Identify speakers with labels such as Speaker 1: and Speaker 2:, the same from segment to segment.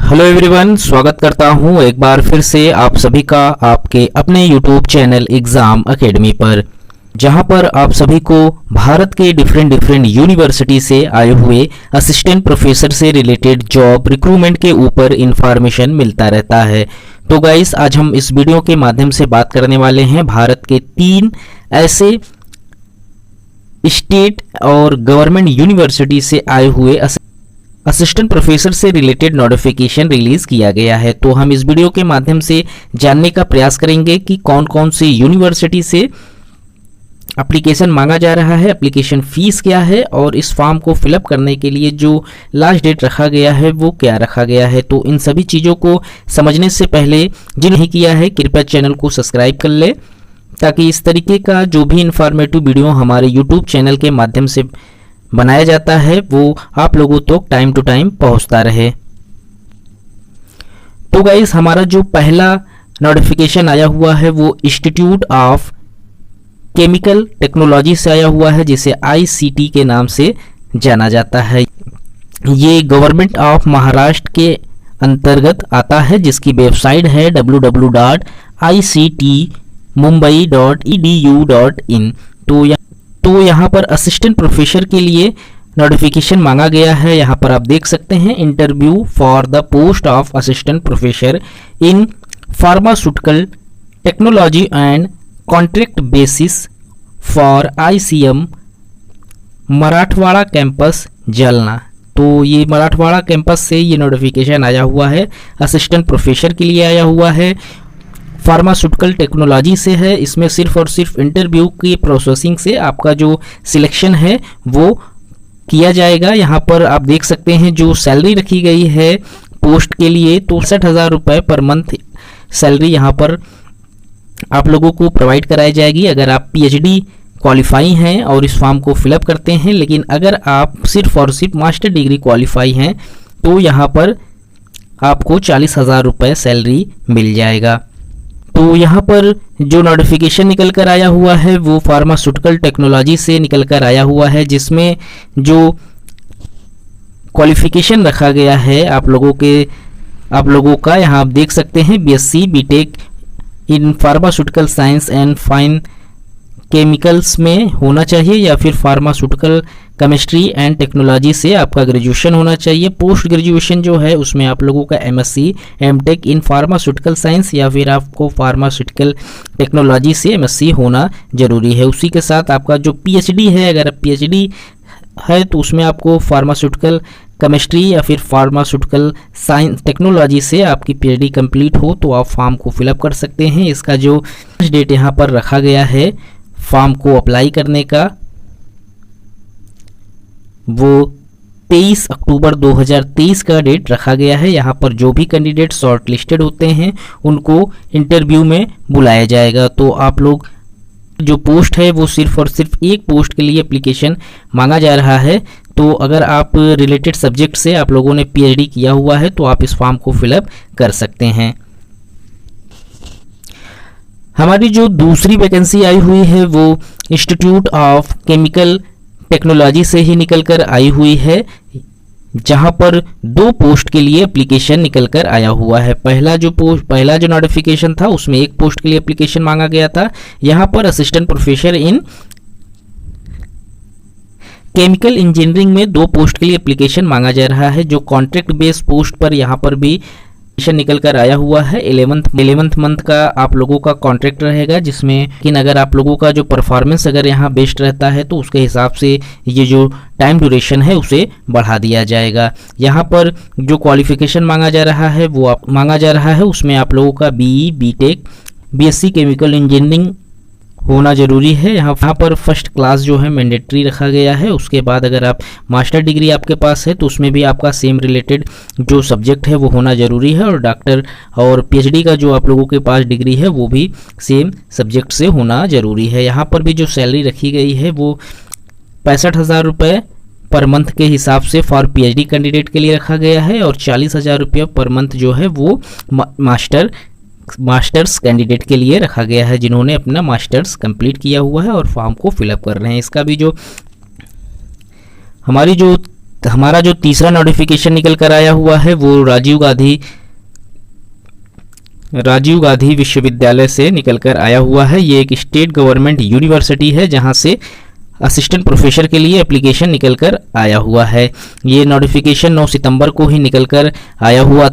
Speaker 1: Hello everyone, स्वागत करता हूं एक बार फिर से आप सभी का आपके अपने यूट्यूब चैनल एग्जाम एकेडमी पर, जहां पर आप सभी को भारत के डिफरेंट यूनिवर्सिटी से आए हुए असिस्टेंट प्रोफेसर से रिलेटेड जॉब रिक्रूटमेंट के ऊपर इंफॉर्मेशन मिलता रहता है। तो गाइस, आज हम इस वीडियो के माध्यम से बात करने वाले हैं भारत के 3 ऐसे स्टेट और गवर्नमेंट यूनिवर्सिटी से आए हुए असिस्टेंट प्रोफेसर से रिलेटेड नोटिफिकेशन रिलीज किया गया है। तो हम इस वीडियो के माध्यम से जानने का प्रयास करेंगे कि कौन कौन सी यूनिवर्सिटी से एप्लीकेशन मांगा जा रहा है, एप्लीकेशन फीस क्या है और इस फॉर्म को फिलअप करने के लिए जो लास्ट डेट रखा गया है वो क्या रखा गया है। तो इन सभी चीज़ों को समझने से पहले जिन्हें नहीं किया है कृपया चैनल को सब्सक्राइब कर ले, ताकि इस तरीके का जो भी इंफॉर्मेटिव वीडियो हमारे यूट्यूब चैनल के माध्यम से बनाया जाता है वो आप लोगों तक टाइम टू टाइम पहुंचता रहे। तो गाइस, हमारा जो पहला नोटिफिकेशन आया हुआ है वो इंस्टीट्यूट ऑफ केमिकल टेक्नोलॉजी से आया हुआ है, जिसे ICT के नाम से जाना जाता है। ये गवर्नमेंट ऑफ महाराष्ट्र के अंतर्गत आता है, जिसकी वेबसाइट है www.ictmumbai.edu.in। तो यहाँ पर असिस्टेंट प्रोफेसर के लिए नोटिफिकेशन मांगा गया है। यहाँ पर आप देख सकते हैं, interview for the post of assistant professor in pharmaceutical technology and contract basis for ICM Marathwada campus जलना। तो ये मराठवाड़ा कैंपस से ये नोटिफिकेशन आया हुआ है, असिस्टेंट प्रोफेसर के लिए आया हुआ है, फार्मास्यूटिकल टेक्नोलॉजी से है। इसमें सिर्फ और सिर्फ इंटरव्यू की प्रोसेसिंग से आपका जो सिलेक्शन है वो किया जाएगा। यहाँ पर आप देख सकते हैं जो सैलरी रखी गई है पोस्ट के लिए, तो 60,000 रुपये पर मंथ सैलरी यहाँ पर आप लोगों को प्रोवाइड कराई जाएगी अगर आप PhD क्वालिफाई हैं और इस फॉर्म को फिलअप करते हैं। लेकिन अगर आप सिर्फ और सिर्फ मास्टर डिग्री क्वालिफाई हैं तो यहाँ पर आपको 40,000 रुपये सैलरी मिल जाएगा। तो यहाँ पर जो नोटिफिकेशन निकल कर आया हुआ है वो फार्मास्यूटिकल टेक्नोलॉजी से निकल कर आया हुआ है, जिसमें जो क्वालिफिकेशन रखा गया है आप लोगों का यहाँ आप देख सकते हैं, BSc BTech in pharmaceutical science and fine chemicals में होना चाहिए, या फिर फार्मास्यूटिकल केमिस्ट्री एंड टेक्नोलॉजी से आपका ग्रेजुएशन होना चाहिए। पोस्ट ग्रेजुएशन जो है उसमें आप लोगों का MSc MTech in pharmaceutical science या फिर आपको फार्मास्यूटिकल टेक्नोलॉजी से MSc होना जरूरी है। उसी के साथ आपका जो PhD है, अगर आप PhD है तो उसमें आपको फार्मास्यूटिकल केमिस्ट्री या फिर फार्मास्यूटिकल साइंस टेक्नोलॉजी से आपकी PhD कंप्लीट हो तो आप फॉर्म को फिलअप कर सकते हैं। इसका जो डेट यहाँ पर रखा गया है फॉर्म को अप्लाई करने का वो 23 अक्टूबर 2023 का डेट रखा गया है। यहाँ पर जो भी कैंडिडेट शॉर्ट लिस्टेड होते हैं उनको इंटरव्यू में बुलाया जाएगा। तो आप लोग जो पोस्ट है वो सिर्फ और सिर्फ एक पोस्ट के लिए एप्लीकेशन मांगा जा रहा है। तो अगर आप रिलेटेड सब्जेक्ट से आप लोगों ने PhD किया हुआ है तो आप इस फॉर्म को फिलअप कर सकते हैं। हमारी जो दूसरी वैकेंसी आई हुई है वो इंस्टीट्यूट ऑफ केमिकल टेक्नोलॉजी से ही निकल कर आई हुई है, जहां पर 2 पोस्ट के लिए एप्लीकेशन निकल कर आया हुआ है। पहला जो नोटिफिकेशन था उसमें 1 पोस्ट के लिए एप्लीकेशन मांगा गया था। यहाँ पर assistant professor in chemical engineering में 2 पोस्ट के लिए एप्लीकेशन मांगा जा रहा है। जो कॉन्ट्रैक्ट बेस पोस्ट पर यहाँ पर भी निकल कर आया हुआ है। 11th मंथ का आप लोगों का कॉन्ट्रैक्ट रहेगा, जिसमें लेकिन अगर आप लोगों का जो परफॉर्मेंस अगर यहाँ बेस्ट रहता है तो उसके हिसाब से ये जो टाइम ड्यूरेशन है उसे बढ़ा दिया जाएगा। यहाँ पर जो क्वालिफिकेशन मांगा जा रहा है उसमें आप लोगों का BE BTech BSc chemical engineering होना जरूरी है। यहाँ पर फर्स्ट क्लास जो है मैंडेटरी रखा गया है। उसके बाद अगर आप मास्टर डिग्री आपके पास है तो उसमें भी आपका सेम रिलेटेड जो सब्जेक्ट है वो होना जरूरी है, और डॉक्टर और PhD का जो आप लोगों के पास डिग्री है वो भी सेम सब्जेक्ट से होना जरूरी है। यहाँ पर भी जो सैलरी रखी गई है वो 65,000 रुपये पर मंथ के हिसाब से फॉर PhD कैंडिडेट के लिए रखा गया है, और 40,000 रुपये पर मंथ जो है वो मास्टर्स कैंडिडेट के लिए रखा गया है, जिन्होंने अपना मास्टर्स कंप्लीट किया हुआ है और फॉर्म को फिलअप कर रहे हैं। इसका भी जो हमारी जो हमारा जो तीसरा नोटिफिकेशन निकल कर आया हुआ है वो राजीव गांधी विश्वविद्यालय से निकल कर आया हुआ है। ये एक स्टेट गवर्नमेंट यूनिवर्सिटी है जहां से असिस्टेंट प्रोफेसर के लिए एप्लीकेशन निकल कर आया हुआ है। ये नोटिफिकेशन 9 सितंबर को ही निकल कर आया हुआ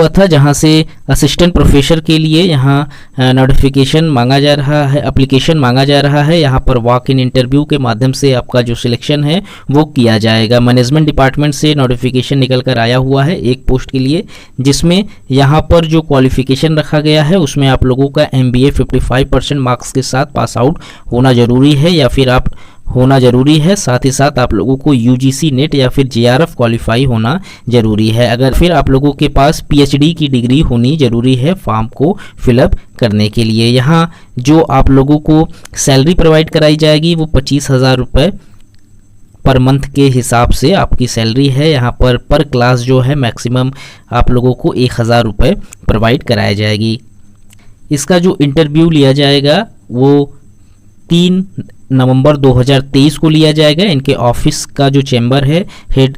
Speaker 1: था जहां से असिस्टेंट प्रोफेसर के लिए यहाँ नोटिफिकेशन मांगा जा रहा है, एप्लीकेशन मांगा जा रहा है। यहाँ पर वॉक इन इंटरव्यू के माध्यम से आपका जो सिलेक्शन है वो किया जाएगा। मैनेजमेंट डिपार्टमेंट से नोटिफिकेशन निकल कर आया हुआ है एक पोस्ट के लिए, जिसमें यहाँ पर जो क्वालिफिकेशन रखा गया है उसमें आप लोगों का MBA 55% मार्क्स के साथ पास आउट होना ज़रूरी है या फिर आप होना ज़रूरी है। साथ ही साथ आप लोगों को UGC नेट या फिर JRF क्वालिफाई होना ज़रूरी है। अगर फिर आप लोगों के पास PhD की डिग्री होनी ज़रूरी है फॉर्म को फिलअप करने के लिए। यहाँ जो आप लोगों को सैलरी प्रोवाइड कराई जाएगी वो 25,000 रुपये पर मंथ के हिसाब से आपकी सैलरी है। यहाँ पर क्लास जो है मैक्सिमम आप लोगों को 1,000 रुपये प्रोवाइड कराई जाएगी। इसका जो इंटरव्यू लिया जाएगा वो 3 नवंबर 2023 को लिया जाएगा। इनके ऑफिस का जो चैम्बर है हेड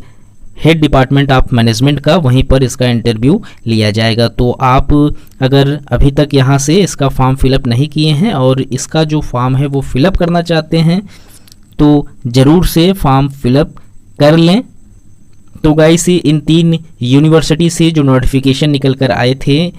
Speaker 1: डिपार्टमेंट ऑफ मैनेजमेंट का, वहीं पर इसका इंटरव्यू लिया जाएगा। तो आप अगर अभी तक यहाँ से इसका फॉर्म फिलअप नहीं किए हैं और इसका जो फॉर्म है वो फिलअप करना चाहते हैं तो ज़रूर से फॉर्म फिलअप कर लें। तो गाइस इन 3 यूनिवर्सिटी से जो नोटिफिकेशन निकल कर आए थे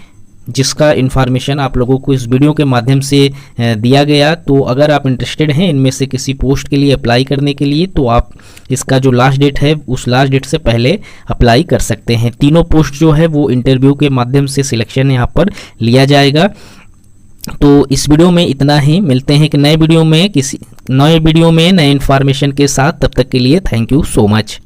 Speaker 1: जिसका इन्फॉर्मेशन आप लोगों को इस वीडियो के माध्यम से दिया गया, तो अगर आप इंटरेस्टेड हैं इनमें से किसी पोस्ट के लिए अप्लाई करने के लिए तो आप इसका जो लास्ट डेट है उस लास्ट डेट से पहले अप्लाई कर सकते हैं। तीनों पोस्ट जो है वो इंटरव्यू के माध्यम से सिलेक्शन यहाँ पर लिया जाएगा। तो इस वीडियो में इतना ही, मिलते हैं कि नए वीडियो में नए इन्फॉर्मेशन के साथ। तब तक के लिए थैंक यू सो मच।